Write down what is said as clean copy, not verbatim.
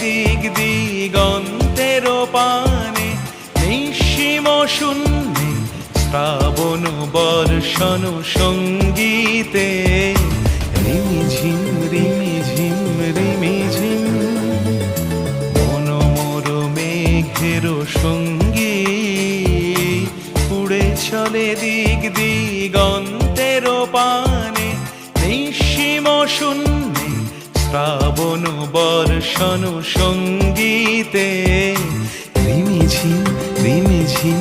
দিক দিগন্তের পানে, নিঃসীম শূন্যে শ্রাবণ বর্ষণ সঙ্গীতে। রিমিঝিম রিমিঝিম রিমিঝিম মন মোর মেঘের সঙ্গী, উড়ে চলে দিক দিগন্তের পানে, নিঃসীম শূন্যে শ্রাবণ বর্ষণ সঙ্গীতে। রিমিঝিম রিমিঝিম